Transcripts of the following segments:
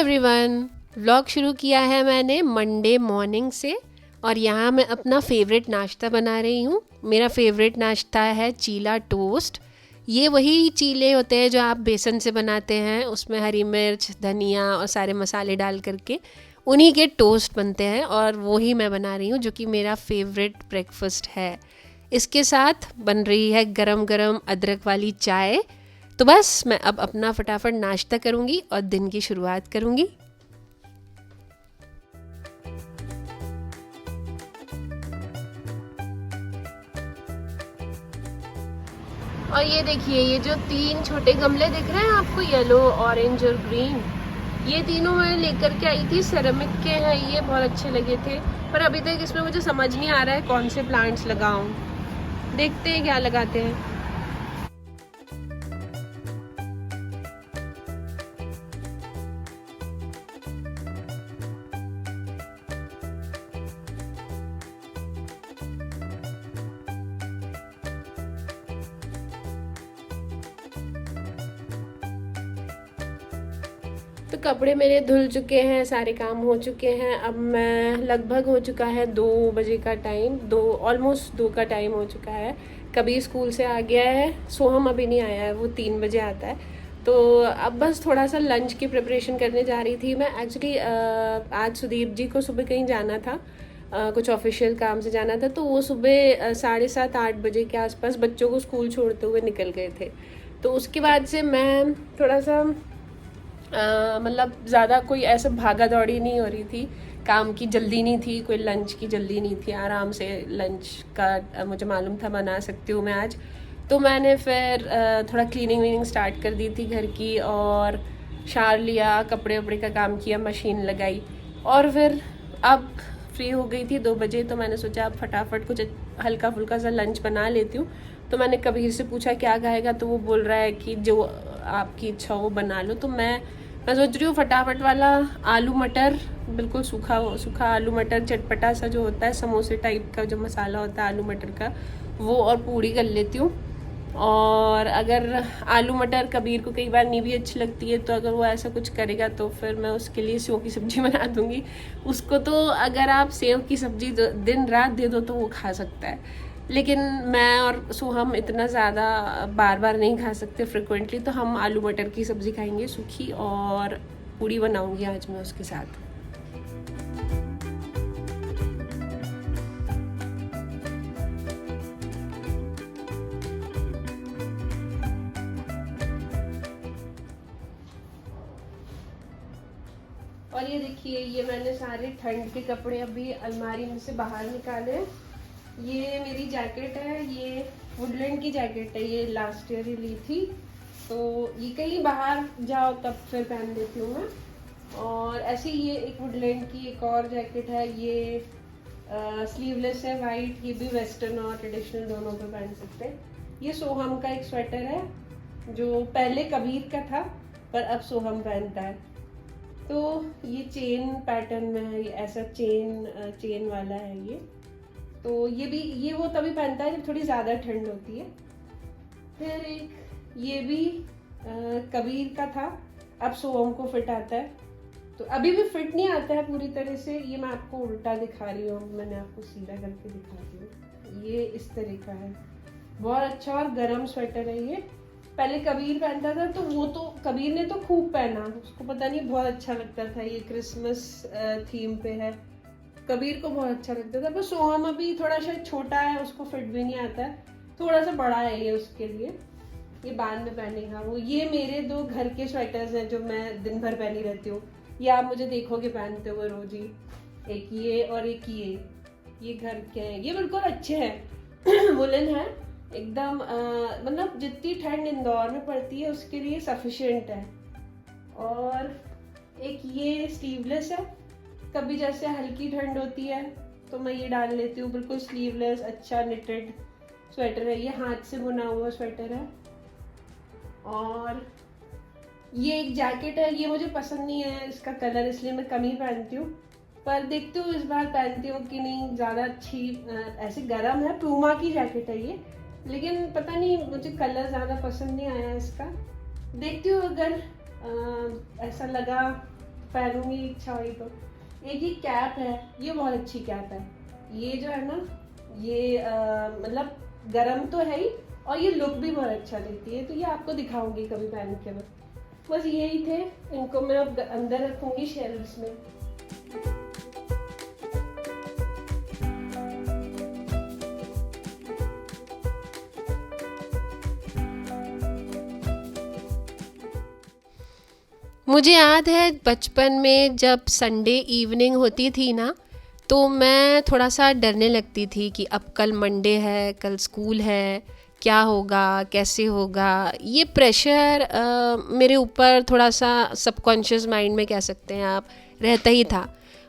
Everyone, vlog शुरू किया है मैंने मंडे मॉर्निंग से और यहाँ मैं अपना फेवरेट नाश्ता बना रही हूँ। मेरा फेवरेट नाश्ता है चीला टोस्ट। ये वही चीले होते हैं जो आप बेसन से बनाते हैं, उसमें हरी मिर्च, धनिया और सारे मसाले डाल करके उन्हीं के टोस्ट बनते हैं और वही मैं बना रही हूँ, जो कि मेरा फेवरेट ब्रेकफास्ट है। इसके साथ बन रही है गरम गरम अदरक वाली चाय। तो बस मैं अब अपना फटाफट नाश्ता करूँगी और दिन की शुरुआत करूँगी। और ये देखिए, ये जो 3 छोटे गमले दिख रहे हैं आपको, येलो, ऑरेंज और ग्रीन, ये तीनों मैं लेकर के आई थी। सेरेमिक के हैं, ये बहुत अच्छे लगे थे, पर अभी तक इसमें मुझे समझ नहीं आ रहा है कौन से प्लांट्स लगाऊं। देखते हैं क्या लगाते हैं। तो कपड़े मेरे धुल चुके हैं, सारे काम हो चुके हैं। अब मैं लगभग हो चुका है 2 बजे का टाइम, ऑलमोस्ट 2 का टाइम हो चुका है। कभी स्कूल से आ गया है, सोहम अभी नहीं आया है, वो 3 बजे आता है। तो अब बस थोड़ा सा लंच की प्रिपरेशन करने जा रही थी मैं। एक्चुअली आज सुदीप जी को सुबह कहीं जाना था, कुछ ऑफिशियल काम से जाना था, तो वो सुबह 7:30-8 बजे के आसपास बच्चों को स्कूल छोड़ते हुए निकल गए थे। तो उसके बाद से मैं थोड़ा सा मतलब ज़्यादा कोई ऐसा भागा दौड़ी नहीं हो रही थी, काम की जल्दी नहीं थी, कोई लंच की जल्दी नहीं थी, आराम से लंच का मुझे मालूम था बना सकती हूँ मैं आज। तो मैंने फिर थोड़ा क्लीनिंग वीनिंग स्टार्ट कर दी थी घर की, और शावर लिया, कपड़े वपड़े का काम किया, मशीन लगाई, और फिर अब फ्री हो गई थी 2 बजे। तो मैंने सोचा अब फटाफट कुछ हल्का फुल्का सा लंच बना लेती हूँ। तो मैंने कबीर से पूछा क्या खाएगा, तो वो बोल रहा है कि जो आपकी इच्छा हो वो बना लो। तो मैं सोच रही हूँ फटाफट वाला आलू मटर, बिल्कुल सूखा सूखा आलू मटर, चटपटा सा जो होता है, समोसे टाइप का जो मसाला होता है आलू मटर का, वो और पूड़ी कर लेती हूँ। और अगर आलू मटर कबीर को कई बार नहीं भी अच्छी लगती है, तो अगर वो ऐसा कुछ करेगा तो फिर मैं उसके लिए सेव की सब्ज़ी बना दूँगी उसको। तो अगर आप सेव की सब्ज़ी दिन रात दे दो तो वो खा सकता है, लेकिन मैं और सोहम इतना ज़्यादा बार बार नहीं खा सकते फ्रिक्वेंटली। तो हम आलू मटर की सब्ज़ी खाएंगे सूखी, और पूड़ी बनाऊंगी आज मैं उसके साथ। और ये देखिए, ये मैंने सारे ठंड के कपड़े अभी अलमारी में से बाहर निकाले। ये मेरी जैकेट है, ये वुडलैंड की जैकेट है, ये लास्ट ईयर ही ली थी। तो ये कहीं बाहर जाओ तब फिर पहन लेती हूँ मैं। और ऐसे ही ये एक वुडलैंड की एक और जैकेट है, ये स्लीवलेस है, वाइट, ये भी वेस्टर्न और ट्रेडिशनल दोनों पे पहन सकते हैं। ये सोहम का एक स्वेटर है, जो पहले कबीर का था पर अब सोहम पहनता है। तो ये चेन पैटर्न में है, ये ऐसा चेन वाला है ये। तो ये वो तभी पहनता है जब थोड़ी ज़्यादा ठंड होती है। फिर एक ये भी कबीर का था, अब सोहम को फिट आता है। तो अभी भी फिट नहीं आता है पूरी तरह से, ये मैं आपको उल्टा दिखा रही हूँ, मैंने आपको सीधा करके दिखाती हूँ। ये इस तरह का है, बहुत अच्छा और गर्म स्वेटर है ये। पहले कबीर पहनता था, तो वो तो कबीर ने तो खूब पहना, उसको पता नहीं बहुत अच्छा लगता था, ये क्रिसमस थीम पे है, कबीर को बहुत अच्छा लगता था। पर सोहम अभी थोड़ा शायद छोटा है, उसको फिट भी नहीं आता है, थोड़ा सा बड़ा है ये उसके लिए, ये बाद में पहनेगा वो। ये मेरे 2 घर के स्वेटर्स हैं जो मैं दिन भर पहनी रहती हूँ, ये आप मुझे देखोगे पहनते हुए रोज ही। एक ये और एक ये घर के हैं, ये बिल्कुल अच्छे हैं वुलन है एकदम, मतलब जितनी ठंड इंदौर में पड़ती है उसके लिए सफिशिएंट है। और एक ये स्लीवलेस है, कभी जैसे हल्की ठंड होती है तो मैं ये डाल लेती हूँ, बिल्कुल स्लीवलेस अच्छा निटेड स्वेटर है, ये हाथ से बुना हुआ स्वेटर है। और ये एक जैकेट है, ये मुझे पसंद नहीं है इसका कलर, इसलिए मैं कम ही पहनती हूँ, पर देखती हूँ इस बार पहनती हूँ कि नहीं, ज़्यादा अच्छी ऐसे गर्म है, प्यूमा की जैकेट है ये, लेकिन पता नहीं मुझे कलर ज़्यादा पसंद नहीं आया इसका। देखती हूँ अगर ऐसा लगा पहनूंगी, इच्छा हुई तो। एक ये कैप है, ये बहुत अच्छी कैप है। ये जो है ना, ये मतलब गरम तो है ही, और ये लुक भी बहुत अच्छा देती है, तो ये आपको दिखाऊंगी कभी पहन के मैं। बस यही थे, इनको मैं अब अंदर रखूंगी शेल्व्स में। मुझे याद है बचपन में जब संडे इवनिंग होती थी ना, तो मैं थोड़ा सा डरने लगती थी कि अब कल मंडे है, कल स्कूल है, क्या होगा, कैसे होगा। ये प्रेशर मेरे ऊपर थोड़ा सा सबकॉन्शियस माइंड में कह सकते हैं आप, रहता ही था।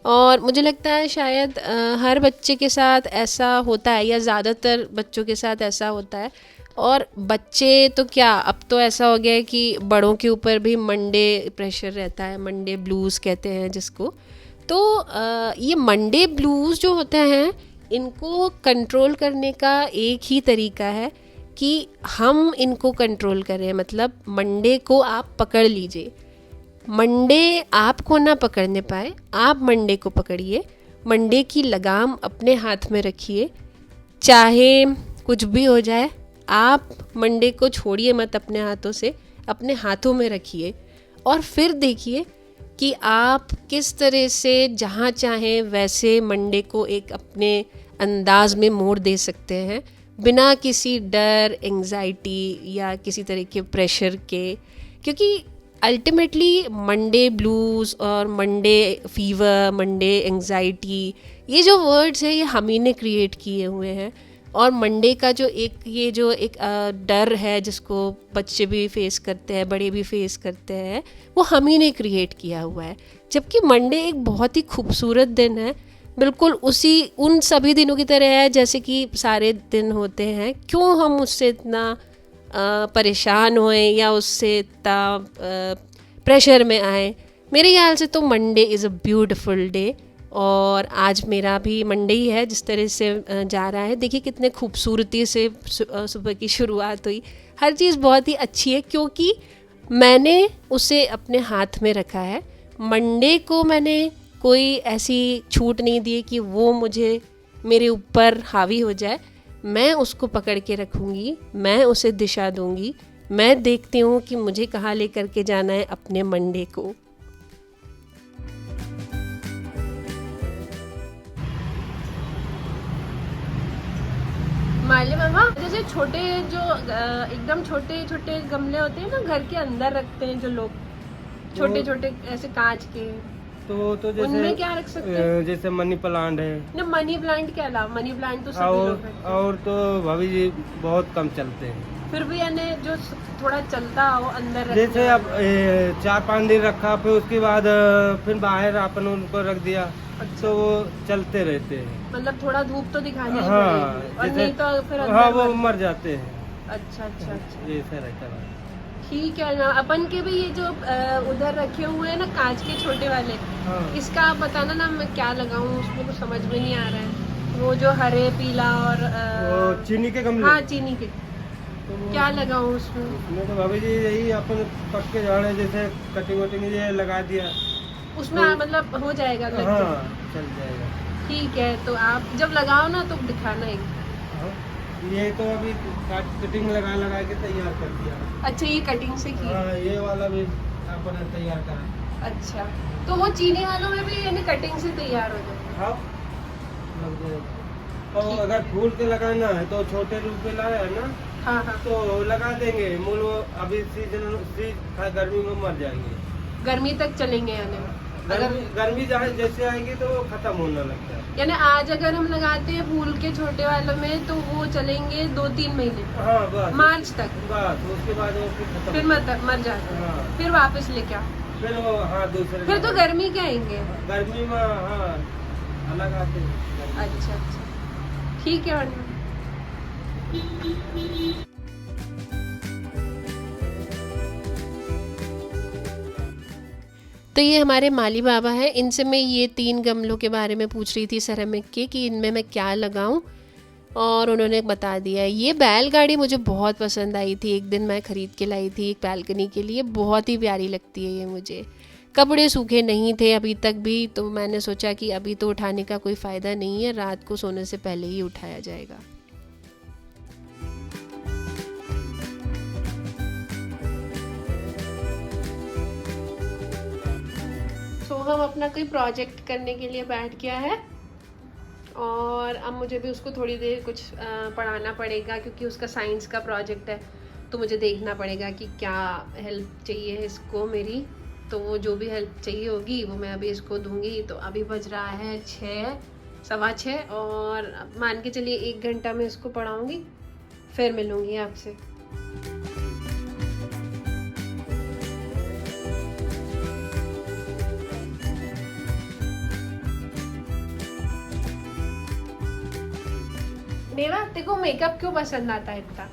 और मुझे लगता है शायद हर बच्चे के साथ ऐसा होता है, या ज़्यादातर बच्चों के साथ ऐसा होता है। और बच्चे तो क्या, अब तो ऐसा हो गया है कि बड़ों के ऊपर भी मंडे प्रेशर रहता है, मंडे ब्लूज़ कहते हैं जिसको। तो ये मंडे ब्लूज़ जो होते हैं, इनको कंट्रोल करने का एक ही तरीका है कि हम इनको कंट्रोल करें। मतलब मंडे को आप पकड़ लीजिए, मंडे आपको ना पकड़ने पाए, आप मंडे को पकड़िए, मंडे की लगाम अपने हाथ में रखिए। चाहे कुछ भी हो जाए, आप मंडे को छोड़िए मत अपने हाथों से, अपने हाथों में रखिए। और फिर देखिए कि आप किस तरह से जहाँ चाहें वैसे मंडे को एक अपने अंदाज में मोड़ दे सकते हैं, बिना किसी डर, एंग्जाइटी या किसी तरह के प्रेशर के। क्योंकि अल्टीमेटली मंडे ब्लूज़ और मंडे फीवर, मंडे एंग्जाइटी, ये जो वर्ड्स हैं ये हम ही ने क्रिएट किए हुए हैं। और मंडे का जो एक डर है जिसको बच्चे भी फेस करते हैं, बड़े भी फेस करते हैं, वो हम ही ने क्रिएट किया हुआ है। जबकि मंडे एक बहुत ही खूबसूरत दिन है, बिल्कुल उन सभी दिनों की तरह है जैसे कि सारे दिन होते हैं। क्यों हम उससे इतना परेशान होएं या उससे इतना प्रेशर में आए। मेरे ख्याल से तो Monday is a beautiful day. और आज मेरा भी मंडे ही है जिस तरह से जा रहा है। देखिए कितने खूबसूरती से सुबह की शुरुआत हुई। हर चीज़ बहुत ही अच्छी है क्योंकि मैंने उसे अपने हाथ में रखा है। मंडे को मैंने कोई ऐसी छूट नहीं दी कि वो मुझे मेरे ऊपर हावी हो जाए। मैं उसको पकड़ के रखूँगी, मैं उसे दिशा दूँगी। मैं देखती हूँ कि मुझे कहाँ लेकर के जाना है अपने मंडे को। माली मामा, जैसे छोटे जो एकदम छोटे छोटे गमले होते हैं ना, घर के अंदर रखते हैं जो लोग, छोटे छोटे ऐसे कांच के, तो जैसे उनमें क्या रख सकते हैं? जैसे मनी प्लांट है ना, मनी प्लांट के अलावा, मनी प्लांट तो सभी लोग रखते हैं। और तो भाभी जी बहुत कम चलते हैं। फिर भी यानी जो थोड़ा चलता हो अंदर रखते जैसे हैं। अब 4-5 दिन रखा, फिर उसके बाद फिर बाहर अपन उनको रख दिया। अच्छा। तो वो चलते रहते हैं। मतलब थोड़ा धूप तो दिखानी ही हाँ, पड़ेगी, और नहीं तो फिर हाँ अंदर वो मर जाते हैं। अच्छा अच्छा अच्छा, ऐसा रहता है। ठीक है ना। अपन के भी ये जो उधर रखे हुए हैं ना कांच के छोटे वाले, हाँ। इसका आप बताना ना, मैं क्या लगाऊं उसमें, कुछ समझ में नहीं आ रहा है। वो जो हरे पीला और वो चीनी के गमले। हाँ चीनी के, क्या लगाऊं उसमें? उसमें तो भाभी जी यही अपन पक्के झाड़ जैसे कटिंग वटिंग ये लगा दिया, उसमें मतलब हो जाएगा लग हाँ जाएगा। चल जाएगा। ठीक है, तो आप जब लगाओ ना तो दिखाना एक। हाँ, ये तो अभी कटिंग लगा के तैयार कर दिया। अच्छा, ये कटिंग से की? हाँ, ये वाला भी अपन तैयार करा। अच्छा, तो वो चीनी वालों में भी यानी कटिंग से तैयार हो जाए? हाँ लग जाएगा। और अगर फूल के लगाना है तो छोटे रूप में लाया है ना, हाँ हाँ, तो लगा देंगे। मूल वो अभी गर्मी में मर जाएंगे। गर्मी तक चलेंगे यानी? अगर गर्मी जैसे आएगी तो वो खत्म होने लगता है। यानी आज अगर हम लगाते हैं फूल के छोटे वालों में तो वो चलेंगे 2-3 महीने, हाँ बस मार्च तक। बस उसके बाद वो खत्म, फिर मर जाते हैं। हाँ। फिर वापस लेके आओ। फिर वो हाँ दूसरे फिर तो गर्मी के आएंगे। गर्मी में हाँ अलग आते हैं। अच्छा अच्छा, ठीक है वरना। तो ये हमारे माली बाबा हैं। इनसे मैं ये 3 गमलों के बारे में पूछ रही थी सेरेमिक के, कि इनमें मैं क्या लगाऊं, और उन्होंने बता दिया। ये बैलगाड़ी मुझे बहुत पसंद आई थी, एक दिन मैं ख़रीद के लाई थी एक बालकनी के लिए, बहुत ही प्यारी लगती है ये मुझे। कपड़े सूखे नहीं थे अभी तक भी, तो मैंने सोचा कि अभी तो उठाने का कोई फ़ायदा नहीं है, रात को सोने से पहले ही उठाया जाएगा। हम अपना कोई प्रोजेक्ट करने के लिए बैठ गया है और अब मुझे भी उसको थोड़ी देर कुछ पढ़ाना पड़ेगा, क्योंकि उसका साइंस का प्रोजेक्ट है, तो मुझे देखना पड़ेगा कि क्या हेल्प चाहिए इसको मेरी। तो वो जो भी हेल्प चाहिए होगी वो मैं अभी इसको दूंगी। तो अभी बज रहा है 6, 6:15 और मान के चलिए 1 घंटा में इसको पढ़ाऊँगी, फिर मिलूँगी आपसे। नेहा, तेरे को मेकअप क्यों पसंद आता है इतना?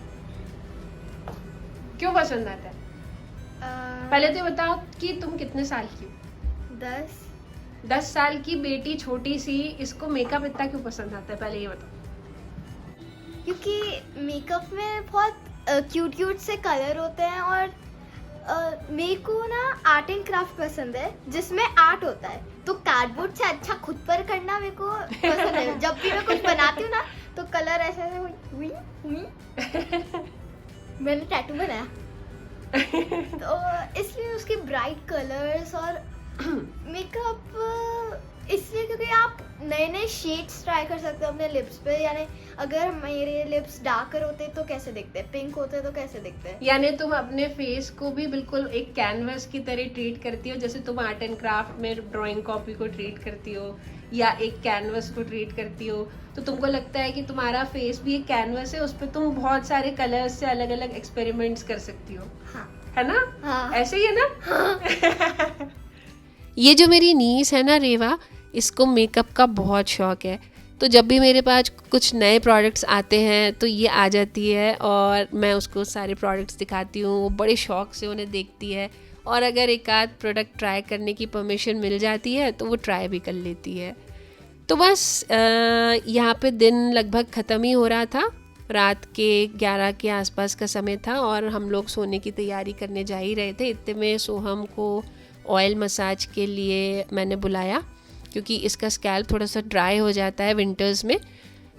क्यों पसंद आता है? पहले तो बताओ कि तुम कितने साल की हो? 10 साल की बेटी, छोटी सी, इसको मेकअप इतना क्यों पसंद आता है, पहले ये बताओ। क्योंकि मेकअप में बहुत क्यूट से कलर होते हैं और मेरे को ना आर्ट एंड क्राफ्ट पसंद है जिसमें आर्ट होता है, तो कार्डबोर्ड से अच्छा खुद पर करना मेरे को पसंद है। जब भी मैं कुछ बनाती हूँ ना तो कलर ऐसे हुई मैंने टैटू बनाया तो इसलिए उसके ब्राइट कलर्स और मेकअप इसलिए क्योंकि आप नए नए शेड्स ट्राई कर सकते हो अपने लिप्स पे। यानी अगर मेरे लिप्स डार्कर होते तो कैसे दिखते, पिंक होते तो कैसे दिखते। यानी तुम अपने फेस को भी बिल्कुल एक कैनवस की तरह ट्रीट करती हो, जैसे तुम आर्ट एंड क्राफ्ट में ड्राइंग कॉपी को ट्रीट करती हो या एक कैनवस को ट्रीट करती हो। तो तुमको लगता है कि तुम्हारा फेस भी एक कैनवस है, उस पर तुम बहुत सारे कलर्स से अलग अलग एक्सपेरिमेंट्स कर सकती हो। हाँ। है ना? हाँ। ऐसे ही है ना? हाँ। ये जो मेरी नीस है ना रेवा, इसको मेकअप का बहुत शौक है। तो जब भी मेरे पास कुछ नए प्रोडक्ट्स आते हैं तो ये आ जाती है और मैं उसको सारे प्रोडक्ट्स दिखाती हूँ। वो बड़े शौक से उन्हें देखती है और अगर एक आध प्रोडक्ट ट्राई करने की परमिशन मिल जाती है तो वो ट्राई भी कर लेती है। तो बस यहाँ पे दिन लगभग ख़त्म ही हो रहा था, रात के 11 के आसपास का समय था और हम लोग सोने की तैयारी करने जा ही रहे थे। इतने में सोहम को ऑयल मसाज के लिए मैंने बुलाया, क्योंकि इसका स्कैल्प थोड़ा सा ड्राई हो जाता है विंटर्स में,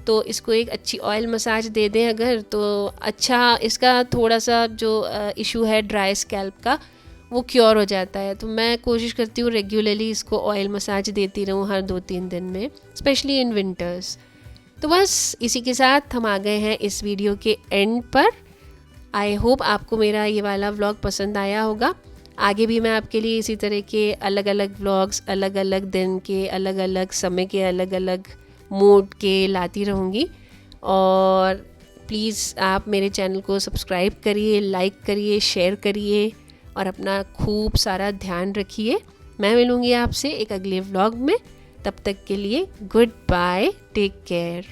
तो इसको एक अच्छी ऑयल मसाज दे दें अगर तो अच्छा, इसका थोड़ा सा जो इशू है ड्राई स्कैल्प का वो क्योर हो जाता है। तो मैं कोशिश करती हूँ रेगुलरली इसको ऑयल मसाज देती रहूँ हर 2-3 दिन में, स्पेशली इन विंटर्स। तो बस इसी के साथ हम आ गए हैं इस वीडियो के एंड पर। आई होप आपको मेरा ये वाला व्लॉग पसंद आया होगा। आगे भी मैं आपके लिए इसी तरह के अलग अलग व्लॉग्स, अलग अलग दिन के, अलग अलग समय के, अलग अलग मूड के लाती रहूँगी। और प्लीज़ आप मेरे चैनल को सब्सक्राइब करिए, लाइक करिए, शेयर करिए और अपना खूब सारा ध्यान रखिए। मैं मिलूँगी आपसे एक अगले व्लॉग में, तब तक के लिए गुड बाय, टेक केयर।